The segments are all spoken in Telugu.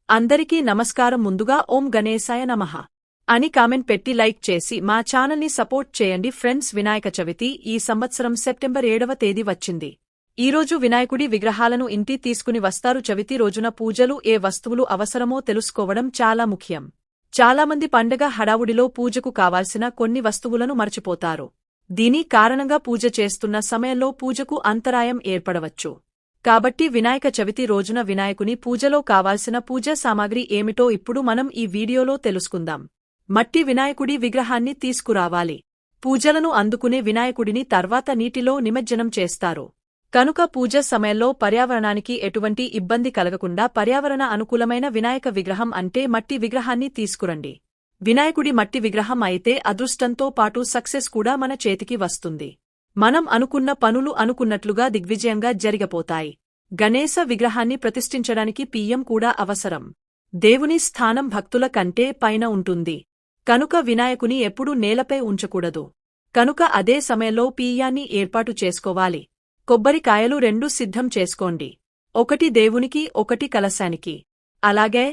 అందరికీ నమస్కారం. ముందుగా ఓం గణేశాయ నమః అని కామెంట్ పెట్టి లైక్ చేసి మా ఛానల్ని సపోర్ట్ చేయండి ఫ్రెండ్స్. వినాయక చవితి ఈ సంవత్సరం సెప్టెంబర్ 7వ తేదీ వచ్చింది. ఈరోజు వినాయకుడి విగ్రహాలను ఇంటి తీసుకుని వస్తారు. చవితి రోజున పూజలు ఏ వస్తువులు అవసరమో తెలుసుకోవడం చాలా ముఖ్యం. చాలామంది పండగ హడావుడిలో పూజకు కావాల్సిన కొన్ని వస్తువులను మర్చిపోతారు. దీని కారణంగా పూజ చేస్తున్న సమయంలో పూజకు అంతరాయం ఏర్పడవచ్చు. కాబట్టి వినాయక చవితి రోజున వినాయకుని పూజలో కావాల్సిన పూజా సామాగ్రి ఏమిటో ఇప్పుడు మనం ఈ వీడియోలో తెలుసుకుందాం. మట్టి వినాయకుడి విగ్రహాన్ని తీసుకురావాలి. పూజలను అందుకునే వినాయకుడిని తర్వాత నీటిలో నిమజ్జనం చేస్తారు. కనుక పూజ సమయంలో పర్యావరణానికి ఎటువంటి ఇబ్బంది కలగకుండా పర్యావరణ అనుకూలమైన వినాయక విగ్రహం అంటే మట్టి విగ్రహాన్ని తీసుకురండి. వినాయకుడి మట్టి విగ్రహం అయితే అదృష్టంతో పాటు సక్సెస్ కూడా మన చేతికి వస్తుంది. మనం అనుకున్న పనులు అనుకున్నట్లుగా దిగ్విజయంగా జరిగిపోతాయి. గణేశ విగ్రహాన్ని ప్రతిష్ఠించడానికి పియ్యం కూడా అవసరం. దేవుని స్థానం భక్తుల కంటే పైన ఉంటుంది. కనుక వినాయకుని ఎప్పుడూ నేలపై ఉంచకూడదు. కనుక అదే సమయంలో పియ్యాన్ని ఏర్పాటు చేసుకోవాలి. కొబ్బరికాయలు 2 సిద్ధం చేసుకోండి. ఒకటి దేవునికి, ఒకటి కలశానికి. అలాగే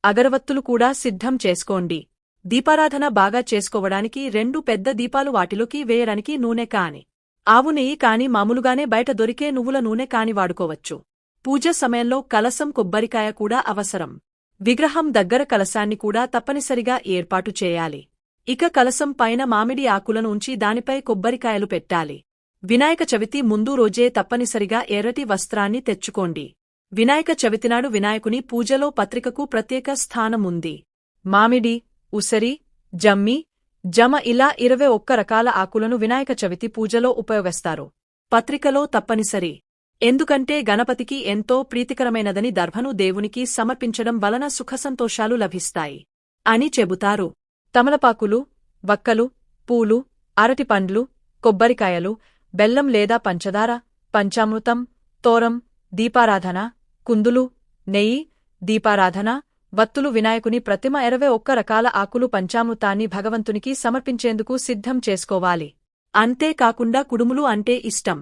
అగరవత్తులు కూడా సిద్ధం చేసుకోండి. దీపారాధన బాగా చేసుకోవడానికి 2 పెద్ద దీపాలు, వాటిలోకి వేయడానికి నూనె కాని, ఆవు నెయ్యి కాని, మామూలుగానే బయట దొరికే నువ్వుల నూనె కాని వాడుకోవచ్చు. పూజ సమయంలో కలసం, కొబ్బరికాయ కూడా అవసరం. విగ్రహం దగ్గర కలశాన్ని కూడా తప్పనిసరిగా ఏర్పాటు చేయాలి. ఇక కలసం పైన మామిడి ఆకులను ఉంచి దానిపై కొబ్బరికాయలు పెట్టాలి. వినాయక చవితి ముందు రోజే తప్పనిసరిగా ఎర్రటి వస్త్రాన్ని తెచ్చుకోండి. వినాయక చవితినాడు వినాయకుని పూజలో పత్రికకు ప్రత్యేక స్థానం ఉంది. మామిడి, ఉసిరి, జమ్మి, జమ ఇలా 21 రకాల ఆకులను వినాయక చవితి పూజలో ఉపయోగిస్తారు. పత్రికలో తప్పనిసరి. ఎందుకంటే గణపతికి ఎంతో ప్రీతికరమైనదని దర్భను దేవునికి సమర్పించడం వలన సుఖసంతోషాలు లభిస్తాయి అని చెబుతారు. తమలపాకులు, వక్కలు, పూలు, అరటిపండ్లు, కొబ్బరికాయలు, బెల్లం లేదా పంచదార, పంచామృతం, తోరం, దీపారాధన, కుందులు, నెయ్యి, దీపారాధన, వత్తులు, వినాయకుని ప్రతిమ, 21 రకాల ఆకులు, పంచామృతాన్ని భగవంతునికి సమర్పించేందుకు సిద్ధం చేసుకోవాలి. అంతేకాకుండా కుడుములు అంటే ఇష్టం.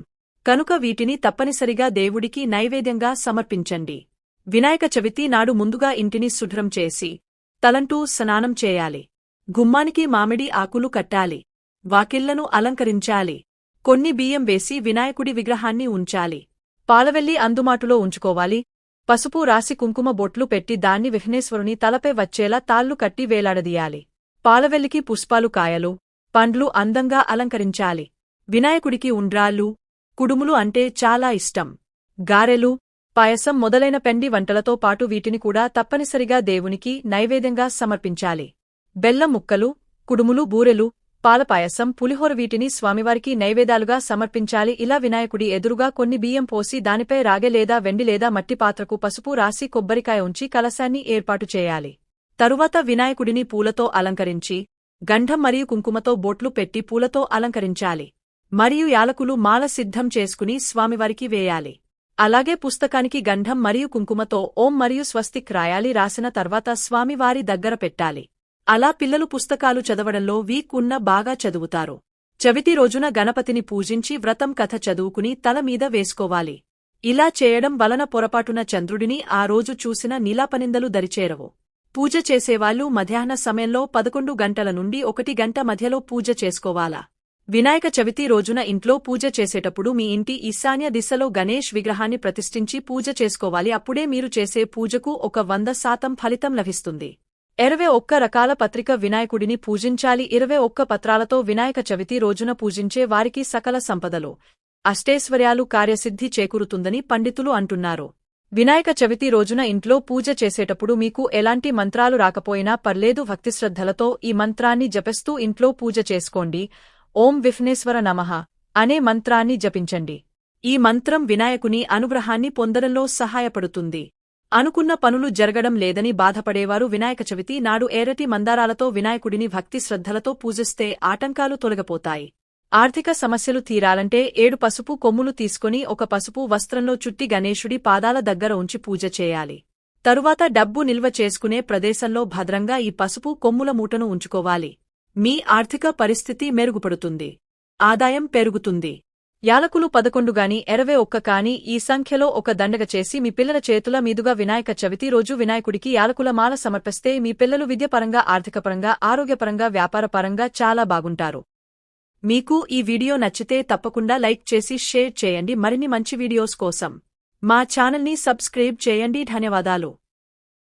కనుక వీటిని తప్పనిసరిగా దేవుడికి నైవేద్యంగా సమర్పించండి. వినాయక చవితి నాడు ముందుగా ఇంటిని శుభ్రం చేసి తలంటూ స్నానం చేయాలి. గుమ్మానికి మామిడి ఆకులు కట్టాలి. వాకిళ్లను అలంకరించాలి. కొన్ని బియ్యం వేసి వినాయకుడి విగ్రహాన్ని ఉంచాలి. పాలవెల్లి అందుమాటులో ఉంచుకోవాలి. పసుపు రాసి కుంకుమ బొట్లు పెట్టి దాన్ని విఘ్నేశ్వరుని తలపై వచ్చేలా తాళ్లు కట్టి వేలాడదీయాలి. పాలవెల్లికి పుష్పాలు, కాయలు, పండ్లు అందంగా అలంకరించాలి. వినాయకుడికి ఉండ్రాళ్ళు, కుడుములు అంటే చాలా ఇష్టం. గారెలు, పాయసం మొదలైన పిండి వంటలతో పాటు వీటిని కూడా తప్పనిసరిగా దేవునికి నైవేద్యంగా సమర్పించాలి. బెల్లం ముక్కలు, కుడుములు, బూరెలు, పాలపాయసం, పులిహోర వీటిని స్వామివారికి నైవేద్యాలుగా సమర్పించాలి. ఇలా వినాయకుడి ఎదురుగా కొన్ని బియ్యం పోసి దానిపై రాగె లేదా వెండి లేదా మట్టి పాత్రకు పసుపు రాసి కొబ్బరికాయ ఉంచి కలశాన్ని ఏర్పాటు చేయాలి. తరువాత వినాయకుడిని పూలతో అలంకరించి గంధం మరియు కుంకుమతో బొట్లు పెట్టి పూలతో అలంకరించాలి. మరియు యాలకులు మాల సిద్ధం చేసుకుని స్వామివారికి వేయాలి. అలాగే పుస్తకానికి గంధం మరియు కుంకుమతో ఓం మరియు స్వస్తిక్ రాయాలి. రాసిన తర్వాత స్వామివారి దగ్గర పెట్టాలి. అలా పిల్లలు పుస్తకాలు చదవడంలో వీక్ ఉన్న బాగా చదువుతారు. చవితి రోజున గణపతిని పూజించి వ్రతం కథ చదువుకుని తల మీద వేసుకోవాలి. ఇలా చేయడం వలన పొరపాటున చంద్రుడిని ఆ రోజు చూసిన నీలాపనిందలు దరిచేరవు. పూజ చేసేవాళ్లు మధ్యాహ్న సమయంలో 11 గంటల నుండి 1 గంట మధ్యలో పూజ చేసుకోవాలా. వినాయక చవితి రోజున ఇంట్లో పూజ చేసేటప్పుడు మీ ఇంటి ఈశాన్య దిశలో గణేష్ విగ్రహాన్ని ప్రతిష్ఠించి పూజ చేసుకోవాలి. అప్పుడే మీరు చేసే పూజకు 100% ఫలితం లభిస్తుంది. 21 రకాల పత్రిక వినాయకుడిని పూజించాలి. 21 పత్రాలతో వినాయక చవితి రోజున పూజించే వారికి సకల సంపదలు, అష్టైశ్వర్యాలు, కార్యసిద్ధి చేకూరుతుందని పండితులు అంటున్నారు. వినాయక చవితి రోజున ఇంట్లో పూజ చేసేటప్పుడు మీకు ఎలాంటి మంత్రాలు రాకపోయినా పర్లేదు, భక్తిశ్రద్ధలతో ఈ మంత్రాన్ని జపిస్తూ ఇంట్లో పూజ చేసుకోండి. ఓం విఘ్నేశ్వర నమః అనే మంత్రాన్ని జపించండి. ఈ మంత్రం వినాయకుని అనుగ్రహాన్ని పొందడంలో సహాయపడుతుంది. అనుకున్న పనులు జరగడం లేదని బాధపడేవారు వినాయక చవితి నాడు ఎర్రటి మందారాలతో వినాయకుడిని భక్తి శ్రద్ధలతో పూజిస్తే ఆటంకాలు తొలగిపోతాయి. ఆర్థిక సమస్యలు తీరాలంటే 7 పసుపు కొమ్ములు తీసుకుని ఒక పసుపు వస్త్రంలో చుట్టి గణేశుడి పాదాల దగ్గర ఉంచి పూజ చేయాలి. తరువాత డబ్బు నిల్వ చేసుకునే ప్రదేశంలో భద్రంగా ఈ పసుపు కొమ్ముల మూటను ఉంచుకోవాలి. మీ ఆర్థిక పరిస్థితి మెరుగుపడుతుంది. ఆదాయం పెరుగుతుంది. యాలకులు 11 గాని 21 కాని ఈ సంఖ్యలో ఒక దండగ చేసి మీ పిల్లల చేతుల మీదుగా వినాయక చవితి రోజు వినాయకుడికి యాలకుల మాల సమర్పిస్తే మీ పిల్లలు విద్యపరంగా, ఆర్థికపరంగా, ఆరోగ్యపరంగా, వ్యాపారపరంగా చాలా బాగుంటారు. మీకు ఈ వీడియో నచ్చితే తప్పకుండా లైక్ చేసి షేర్ చేయండి. మరిన్ని మంచి వీడియోస్ కోసం మా ఛానల్ని సబ్స్క్రైబ్ చేయండి. ధన్యవాదాలు.